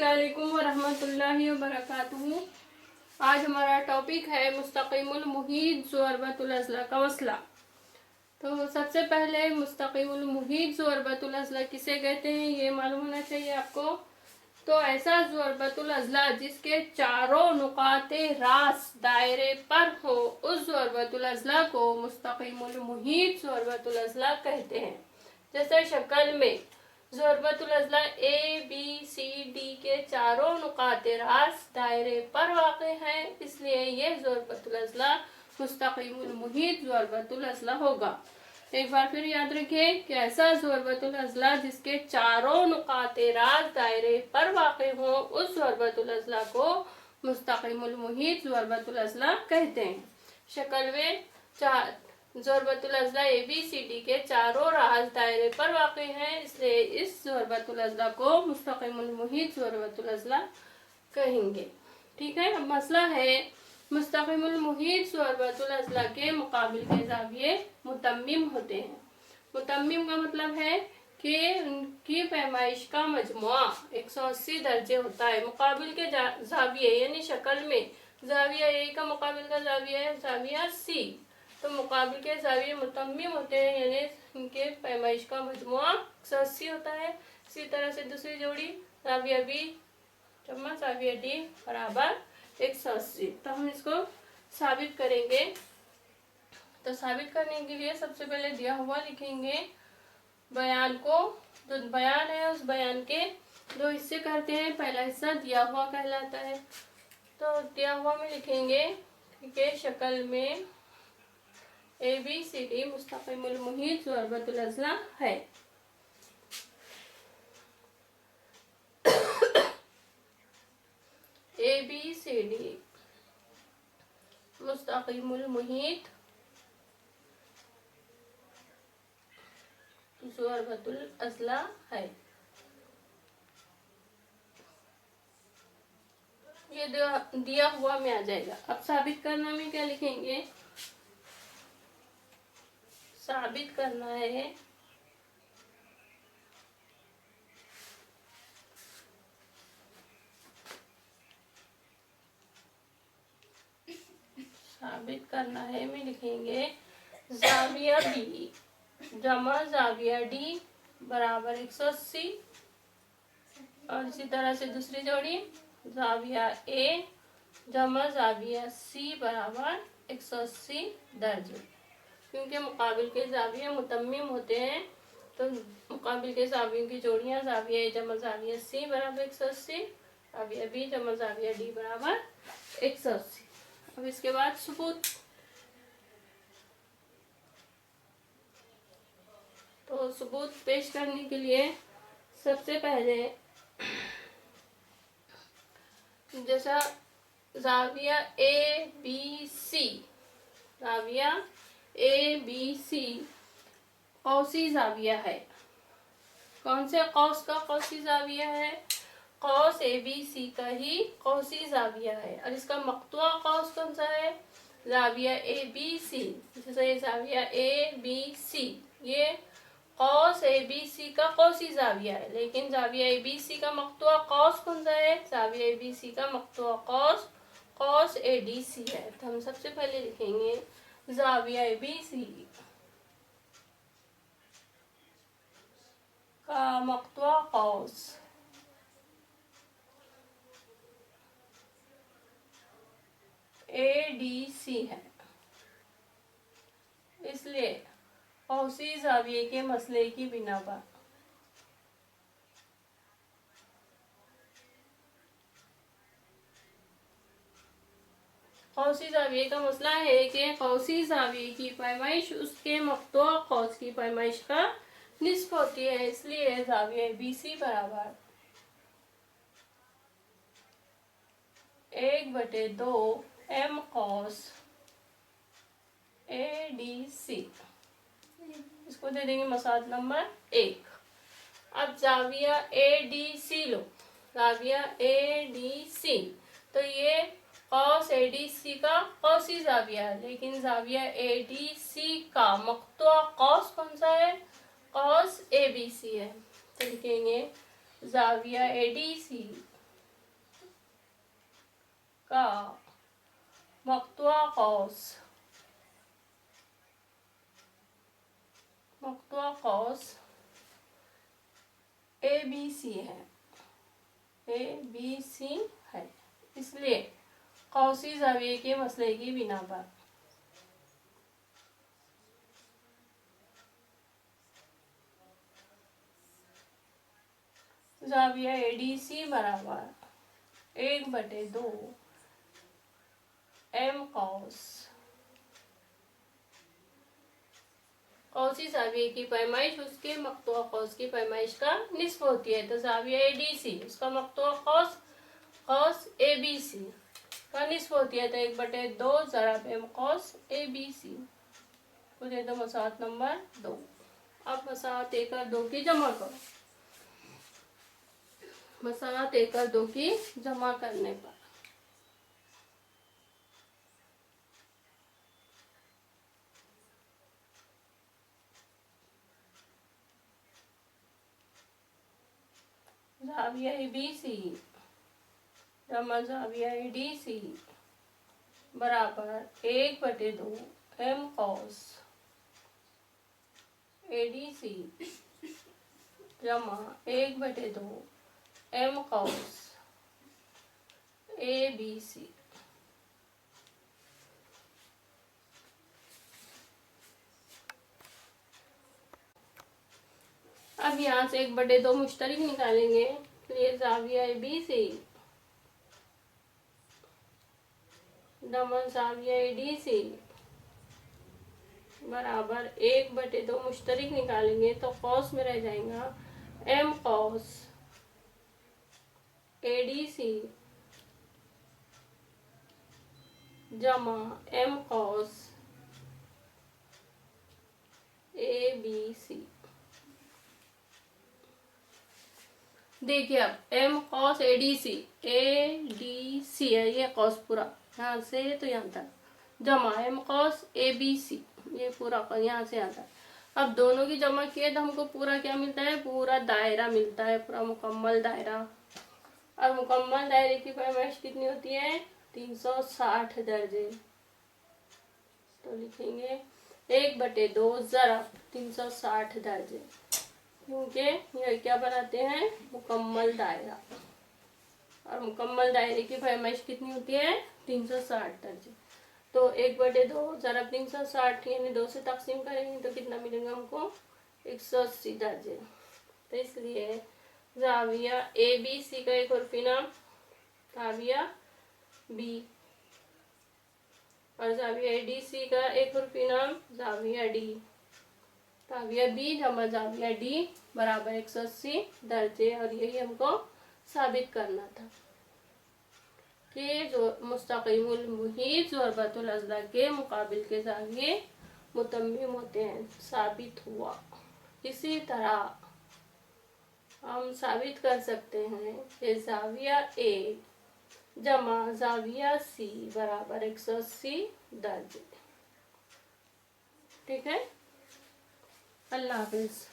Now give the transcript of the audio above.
अस्सलाम वालेकुम वरहमतुल्लाहि वबरकातुहू। आज हमारा टॉपिक है मुस्तक़िमुल मुहीत ज़ुअरबतुल अज़ला का मसला। तो सबसे पहले मुस्तक़िमुल मुहीत ज़ुअरबतुल अज़ला किसे कहते हैं ये मालूम होना चाहिए आपको। तो ऐसा ज़ुअरबतुल अज़ला जिसके चारों नुकाते रास दायरे पर हो, उस ज़ुअरबतुल अज़ला को मुस्तक़िमुल मुहीत ज़ुअरबतुल अज़ला कहते हैं। जैसे शक्ल में ज़ुअरबतुल अज़ला ए बी सी डी के चारों नुकाते रास दायरे पर वाक़े हैं, इसलिए ये ज़ुअरबतुल अज़ला मुस्तक़िमुल मुहीत ज़ुअरबतुल अज़ला होगा। एक बार फिर याद रखें कि ऐसा ज़ुअरबतुल अज़ला जिसके चारों नुकाते रास दायरे पर वाक़े हों, उस ज़ुअरबतुल अज़ला को मुस्तक़िमुल मुहीत ज़ुअरबतुल अज़ला कहते हैं। शक्ल में ज़ुअरबतुल अज़ला ए बी सी डी के चारों रास दायरे पर वाक़े हैं, इसलिए इस ज़ुअरबतुल अज़ला को मुस्तक़िमुल मुहीत ज़ुअरबतुल अज़ला कहेंगे। ठीक है। अब मसला है मुस्तक़िमुल मुहीत ज़ुअरबतुल अज़ला के मुकाबिल के ज़ाविये मुतम्मिम होते हैं। मुतम्मिम का मतलब है कि उनकी पैमाइश का मजमुआ 180 दर्जे होता है। मुकाबिल के ज़ाविये यानी शक्ल में ज़ाविया ए का मुकाबिल का ज़ाविया है ज़ाविया सी, तो मुकाबिल के ज़ाविये मुतम्मिम होते हैं यानी उनके पैमाइश का मजमुआ 180 होता है। इसी तरह से दूसरी जोड़ी ज़ाविया बी जमा ज़ाविया डी बराबर 180। तो हम इसको साबित करेंगे। तो साबित करने के लिए सबसे पहले दिया हुआ लिखेंगे बयान को। जो बयान है उस बयान के दो हिस्से करते हैं। पहला हिस्सा दिया हुआ कहलाता है। तो दिया हुआ में लिखेंगे कि शक्ल में A B C D मुस्तक़िमुल Muhit ज़ुअरबतुल अज़ला है। A B C D मुस्तक़िमुल Muhit ज़ुअरबतुल अज़ला है। ये दिया हुआ में आ जाएगा। अब साबित करना में क्या लिखेंगे? साबित करना है में लिखेंगे ज़ाविया बी जमा ज़ाविया डी बराबर 180। और इसी तरह से दूसरी जोड़ी ज़ाविया ए जमा ज़ाविया सी बराबर 180 दर्जे। क्योंकि मुकाबिल के ज़ाविये मुतम्मिम होते हैं, तो मुकाबिल के ज़ावियों की जोड़ियाँ ज़ाविया ए जमा ज़ाविया सी बराबर 180, ज़ाविया बी जमा ज़ाविया डी बराबर 180। अब इसके बाद सबूत। तो सबूत पेश करने के लिए सबसे पहले जैसा ज़ाविया A B C, ज़ाविया A B C कौसी ज़ाविया है। कौन से कौस का कौसी ज़ाविया है? कौस ए बी सी का ही कौसी ज़ाविया है। और इसका मक़तुआ कौस कौन सा है? ज़ाविया ए बी सी। जैसे ज़ाविया ए बी सी ये कौस ए बी सी का कौसी ज़ाविया है, लेकिन ज़ाविया ए बी सी का मक़तुआ कौस कौन सा है? ज़ाविया ए बी सी का मक़तुआ कौस कौस ए डी सी है। तो हम सबसे पहले लिखेंगे ज़ाविया ए बी सी का मक़तुआ कौस ए डी सी है, इसलिए कौसी ज़ाविये के मसले की बिना पर कौसी ज़ाविये का मसला है कि कौसी ज़ाविये की पैमाइश उसके मक़तुआ कौस की पैमाइश का निस्फ़ होती है। इसलिए ज़ाविया बी सी बराबर 1/2 एम कौस ए डी सी। इसको दे देंगे मसाद नंबर 1। अब ज़ाविया A D C low, ज़ाविया A D C, तो ये कौस ए डी सी का कौसी ज़ाविया है, लेकिन ज़ाविया ए डी सी का मक़तुआ कौस कौन सा है? कौस ए बी सी है। तो लिखेंगे ज़ाविया ए डी सी का मक़तूआ कौस ABC है, ABC है, इसलिए कौसी ज़ाविये के मसले की बिना पर ज़ाविया ADC बराबर 1/2 M कौस। कौसी ज़ाविये की पैमाइश उसके मक़तूआ कौस की पैमाइश का निस्फ़ होती है। तो ज़ाविया ADC उसका मक़तूआ कौस कौस ABC का निस्फ़ होती है। तो 1/2 ज़रब M कौस ABC को दे दो मसाहत नंबर 2। अब मसाहत 1 और 2 की जमा करो। मसाहत 1 और 2 की जमा करने पर ज़ाविया ABC जमा ज़ाविया ADC बराबर 1/2 M कौस ADC जमा 1/2 M कौस ABC। अब यहाँ से 1/2 मुश्तरक निकालेंगे। तो ये ज़ाविया ABC जमा ज़ाविया ADC बराबर 1/2 मुश्तरक निकालेंगे तो कौस में रह जाएगा M कौस ADC जमा M कौस ABC। देखिए अब M कौस ADC है, ये कौस पूरा यहाँ से तो यहाँ तक जमा M कौस ABC, ये पूरा यहाँ से यहाँ तक। अब दोनों की जमा किए तो हमको पूरा क्या मिलता है, पूरा दायरा मिलता है, पूरा मुकम्मल दायरा। और मुकम्मल दायरे की पैमाइश कितनी होती है, 360 दर्जे। तो लिखेंगे 1/2 ज़रब 360 दर्जे, क्योंकि ये क्या बनाते हैं, मुकम्मल दायरा। और मुकम्मल दायरे की पैमाइश कितनी होती है, 360 दर्जे। तो 1/2 ज़रब 360 यानी 2 से तकसीम करेंगे तो कितना मिलेगा हमको, 180 दर्जे। तो इसलिए ज़ाविया ABC का एक उर्फी नाम ज़ाविया B और ज़ाविया ADC का एक उर्फी नाम ज़ाविया D। ज़ाविया B जमा ज़ाविया D बराबर 180 दर्जे। और यही हमको साबित करना था कि जो मुस्तक़िमुल मुहीत ज़ुरबतुल अज़ला के मुकाबिल के ज़ाविये मुतम्मिम होते हैं, साबित हुआ। इसी तरह हम साबित कर सकते हैं कि ज़ाविया A जमा ज़ाविया C बराबर 180 दर्जे। ठीक है, अल्लाह हाफ़िज़।